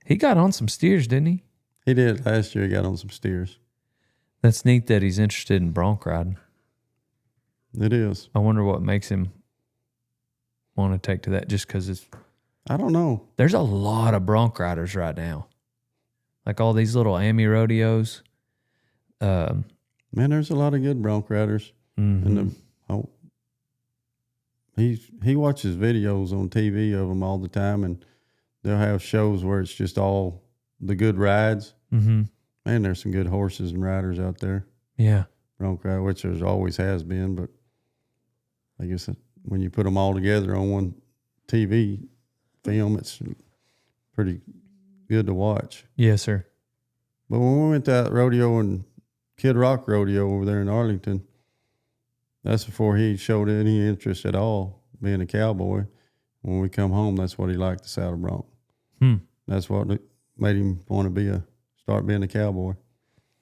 He got on some steers, didn't he? He did last year. He got on some steers. That's neat that he's interested in bronc riding. It is. I wonder what makes him want to take to that. Just because I don't know. There's a lot of bronc riders right now. Like all these little AMI rodeos. Man, there's a lot of good bronc riders. Mm-hmm. And he watches videos on TV of them all the time, and they'll have shows where it's just all the good rides. Mm-hmm. Man, there's some good horses and riders out there. Yeah. Bronc ride, which there always has been, but I guess when you put them all together on one TV film, it's pretty good to watch. Yes, sir. But when we went to that rodeo and Kid Rock rodeo over there in Arlington, that's before he showed any interest at all being a cowboy. When we come home, that's what he liked, the saddle bronc. That's what made him want to start being a cowboy.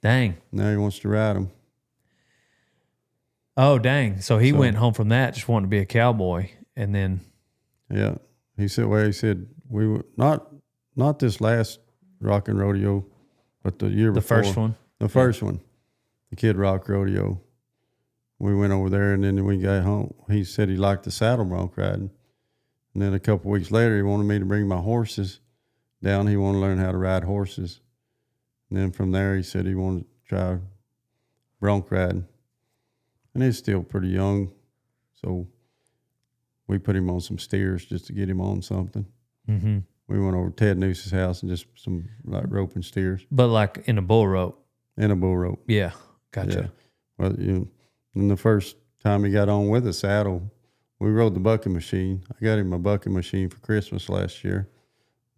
Dang. Now he wants to ride them. Oh, dang. So he went home from that just wanting to be a cowboy. And then. Yeah. He said we were not this last rockin' rodeo, but the year before. The first one? The first one. The Kid Rock rodeo. We went over there, and then we got home. He said he liked the saddle bronc riding. And then a couple weeks later, he wanted me to bring my horses down. He wanted to learn how to ride horses. And then from there, he said he wanted to try bronc riding. And he's still pretty young. So we put him on some steers just to get him on something. Mm-hmm. We went over to Ted Noose's house and just some like roping steers. But like in a bull rope. In a bull rope. Yeah. Gotcha. Yeah. Well, and the first time he got on with a saddle, we rode the bucking machine. I got him a bucking machine for Christmas last year.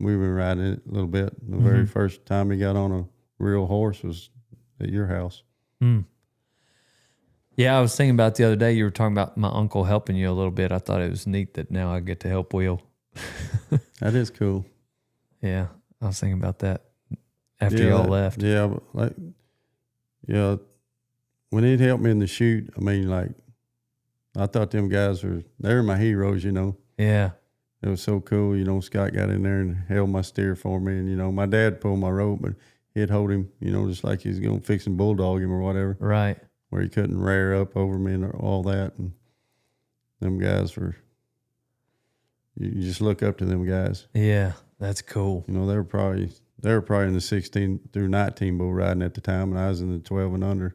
We were riding it a little bit. The very first time he got on a real horse was at your house. Mm. Yeah, I was thinking about the other day, you were talking about my uncle helping you a little bit. I thought it was neat that now I get to help Will. That is cool. Yeah, I was thinking about that after y'all left. Yeah, but when he'd help me in the chute, I mean, like, I thought them guys they were my heroes, Yeah. It was so cool. Scott got in there and held my steer for me. And, my dad pulled my rope, but he'd hold him, just like he's going to fix and bulldog him or whatever. Right. Where he couldn't rear up over me and all that. And them guys you just look up to them guys. Yeah, that's cool. They were probably in the 16 through 19 bull riding at the time, and I was in the 12 and under.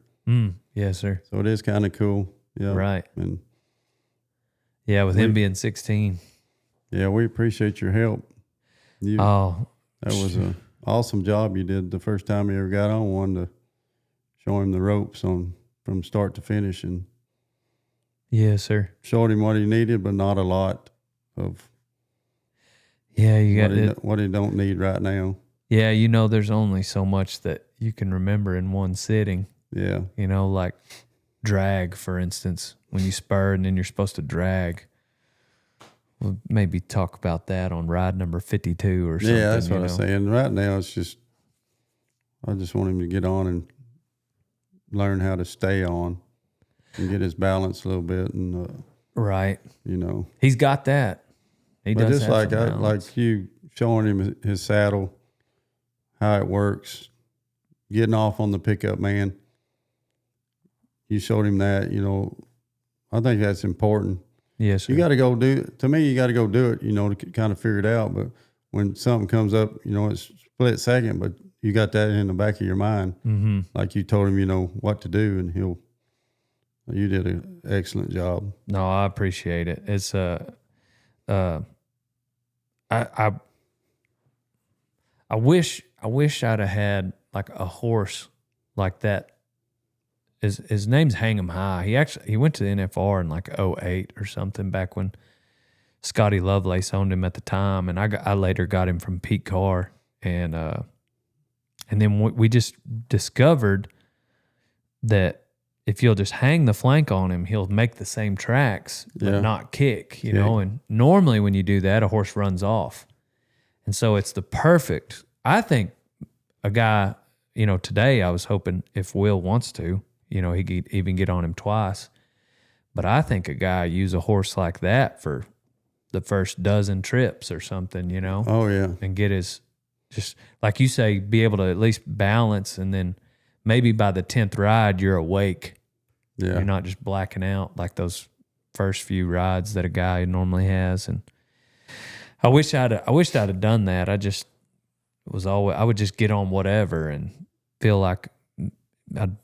Yes, sir. So it is kind of cool. Yeah. Right. And yeah, with him being 16. Yeah, we appreciate your help. That was an awesome job you did the first time he ever got on one, to show him the ropes from start to finish, and yes, sir. Showed him what he needed, but not a lot of what he don't need right now. Yeah, there's only so much that you can remember in one sitting. Yeah. Like drag, for instance, when you spur and then you're supposed to drag. We'll maybe talk about that on ride number 52 or something. Yeah, that's what I'm saying. Right now, I just want him to get on and learn how to stay on and get his balance a little bit. And right. He's got that. He does. Just like you showing him his saddle, how it works, getting off on the pickup man. You showed him that, I think that's important. Yes, sir. You got to go do it. To me, you got to go do it, to kind of figure it out. But when something comes up, it's split second, but you got that in the back of your mind. Mm-hmm. Like you told him, what to do, and you did an excellent job. No, I appreciate it. It's I wish I'd have had like a horse like that. His name's Hang 'em High. He went to the NFR in like 08 or something, back when Scotty Lovelace owned him at the time, and I later got him from Pete Carr, and then we just discovered that if you'll just hang the flank on him, he'll make the same tracks but not kick, you know. And normally when you do that, a horse runs off, and so it's the perfect. I think a guy, today I was hoping if Will wants to. He could even get on him twice. But I think a guy use a horse like that for the first dozen trips or something, Oh, yeah. And get just like you say, be able to at least balance, and then maybe by the 10th ride, you're awake. Yeah. You're not just blacking out like those first few rides that a guy normally has. And I wished I'd have done that. I would just get on whatever and feel like I'd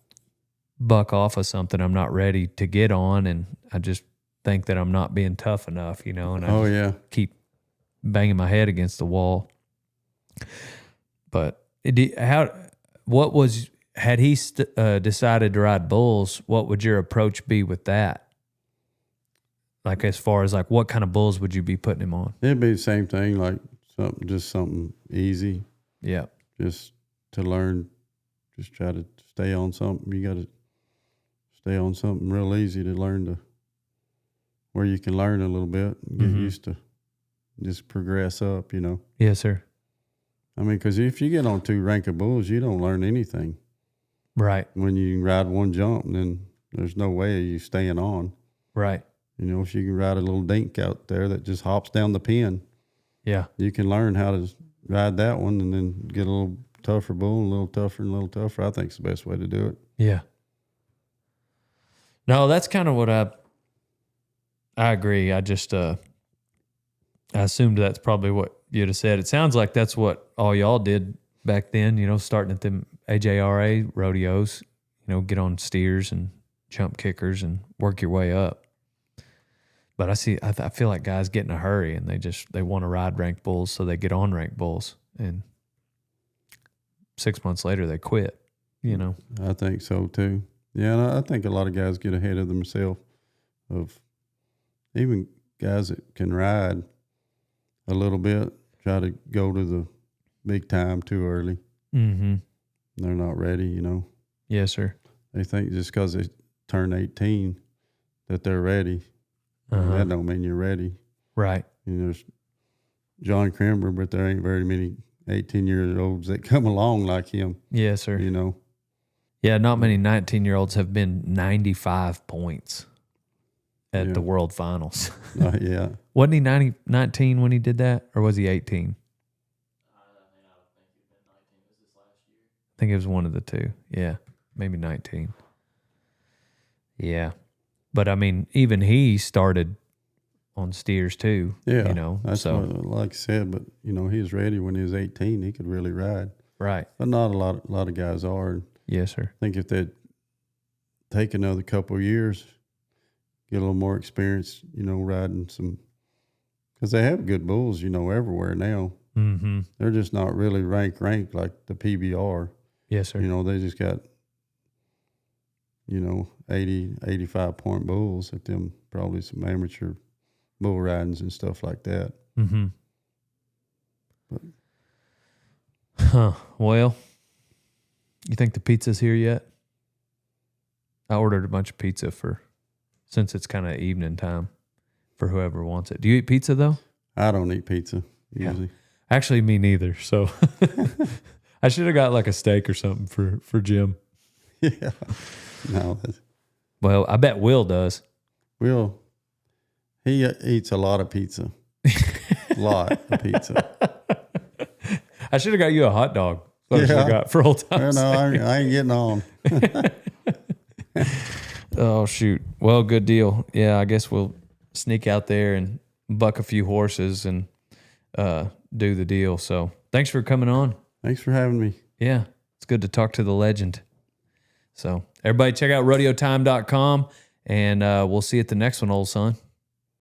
buck off of something I'm not ready to get on, and I just think that I'm not being tough enough, and I keep banging my head against the wall. But had he decided to ride bulls, what would your approach be with that? Like, as far as like, what kind of bulls would you be putting him on? It'd be the same thing, like something easy. Yeah. Just to learn, just try to stay on something. You got to stay on something real easy to learn where you can learn a little bit and get used to just progress up, Yes, sir. I mean, because if you get on 2 rank of bulls, you don't learn anything. Right. When you can ride one jump, then there's no way of you staying on. Right. If you can ride a little dink out there that just hops down the pin, yeah, you can learn how to ride that one and then get a little tougher bull, a little tougher and a little tougher. I think it's the best way to do it. Yeah. No, that's kind of what I agree. I just I assumed that's probably what you'd have said. It sounds like that's what all y'all did back then, starting at them AJRA rodeos, get on steers and jump kickers and work your way up. But I feel like guys get in a hurry and they want to ride ranked bulls, so they get on ranked bulls, and 6 months later they quit. I think so too. Yeah, and I think a lot of guys get ahead of themselves. Of even guys that can ride a little bit, try to go to the big time too early. Mm-hmm. They're not ready. Yes, sir. They think just because they turn 18 that they're ready. That don't mean you're ready. Right. There's John Crimber, but there ain't very many 18-year-olds that come along like him. Yes, sir. Yeah, not many 19-year-olds have been 95 points at the World Finals. Yeah. Wasn't he 19 when he did that, or was he 18? I think it was one of the two. Yeah, maybe 19. Yeah. But, I mean, even he started on steers too. Yeah, that's what, like I said, but, he was ready when he was 18. He could really ride. Right. But not a lot of guys are. Yes, sir. I think if they'd take another couple of years, get a little more experience, riding some, because they have good bulls, everywhere now. Mm-hmm. They're just not really ranked like the PBR. Yes, sir. They just got, 80, 85 point bulls at them, probably some amateur bull ridings and stuff like that. Mm-hmm. But, well, you think the pizza's here yet? I ordered a bunch of pizza since it's kind of evening time for whoever wants it. Do you eat pizza though? I don't eat pizza usually. Yeah. Actually, me neither. So I should have got like a steak or something for Jim. Yeah. No. Well, I bet Will does. Will, he eats a lot of pizza. A lot of pizza. I should have got you a hot dog. That's what I should have got for old times' No, I ain't getting on. Oh, shoot. Well, good deal. Yeah, I guess we'll sneak out there and buck a few horses and do the deal. So thanks for coming on. Thanks for having me. Yeah, it's good to talk to the legend. So everybody check out rodeotime.com, and we'll see you at the next one, old son.